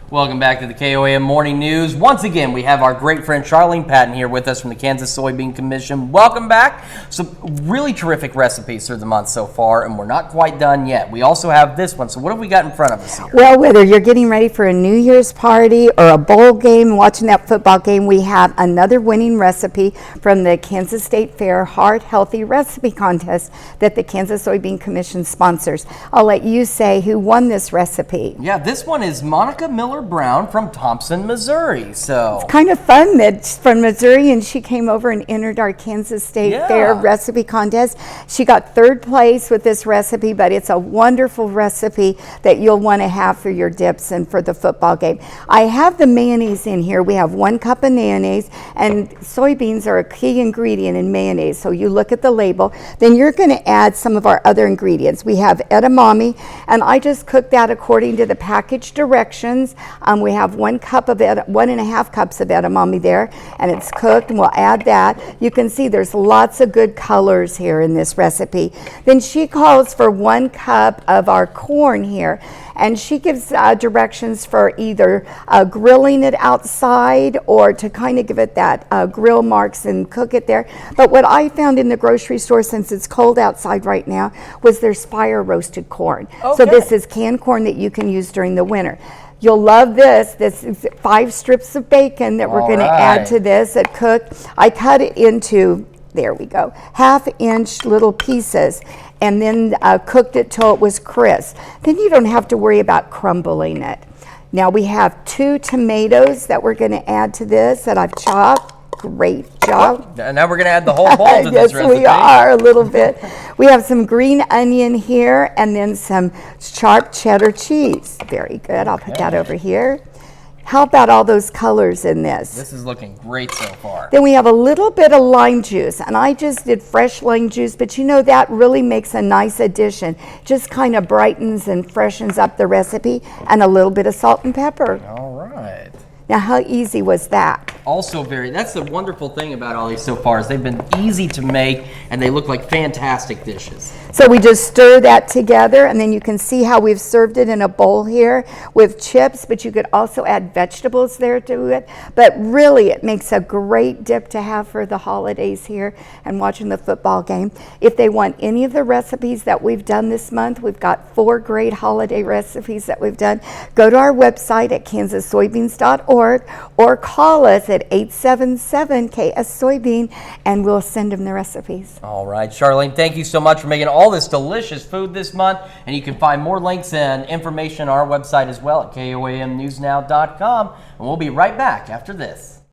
Welcome back to the KOAM Morning News. Once again, we have our great friend Charlene Patton here with us from the Kansas Soybean Commission. Welcome back. Some really terrific recipes through the month so far, and we're not quite done yet. We also have this one. So what have we got in front of us here? Well, whether you're getting ready for a New Year's party or a bowl game, watching that football game, we have another winning recipe from the Kansas State Fair Heart Healthy Recipe Contest that the Kansas Soybean Commission sponsors. I'll let you say who won this recipe. Yeah, this one is Monica Miller Brown from Thompson, Missouri. So it's kind of fun that she's from Missouri and she came over and entered our Kansas State Fair recipe contest. She got third place with this recipe, but it's a wonderful recipe that you'll want to have for your dips and for the football game. I have the mayonnaise in here. We have 1 cup of mayonnaise, and soybeans are a key ingredient in mayonnaise. So you look at the label, then you're going to add some of our other ingredients. We have edamame, and I just cooked that according to the package directions. We have 1.5 cups of edamame there, and it's cooked, and we'll add that. You can see there's lots of good colors here in this recipe. Then she calls for 1 cup of our corn here, and she gives directions for either grilling it outside or to kind of give it that grill marks and cook it there. But what I found in the grocery store, since it's cold outside right now, was there's fire roasted corn. Okay. So this is canned corn that you can use during the winter. You'll love this. This is 5 strips of bacon that we're going to add to this that cook. I cut it into, there we go, 1/2-inch little pieces, and then cooked it till it was crisp. Then you don't have to worry about crumbling it. Now we have 2 tomatoes that we're going to add to this that I've chopped. Great job. And now we're going to add the whole bowl to this recipe. Yes, we are a little bit. We have some green onion here and then some sharp cheddar cheese. Very good. I'll put that over here. How about all those colors in this? This is looking great so far. Then we have a little bit of lime juice, and I just did fresh lime juice, but you know that really makes a nice addition. Just kind of brightens and freshens up the recipe, and a little bit of salt and pepper. All right. Now, how easy was that? Also that's the wonderful thing about all these so far is they've been easy to make and they look like fantastic dishes. So we just stir that together, and then you can see how we've served it in a bowl here with chips, but you could also add vegetables there to it. But really, it makes a great dip to have for the holidays here and watching the football game. If they want any of the recipes that we've done this month, we've got 4 great holiday recipes that we've done. Go to our website at kansassoybeans.org or call us at 877-KS-SOYBEAN, and we'll send them the recipes. All right, Charlene, thank you so much for making all this delicious food this month. And you can find more links and information on our website as well at KOAMnewsnow.com. And we'll be right back after this.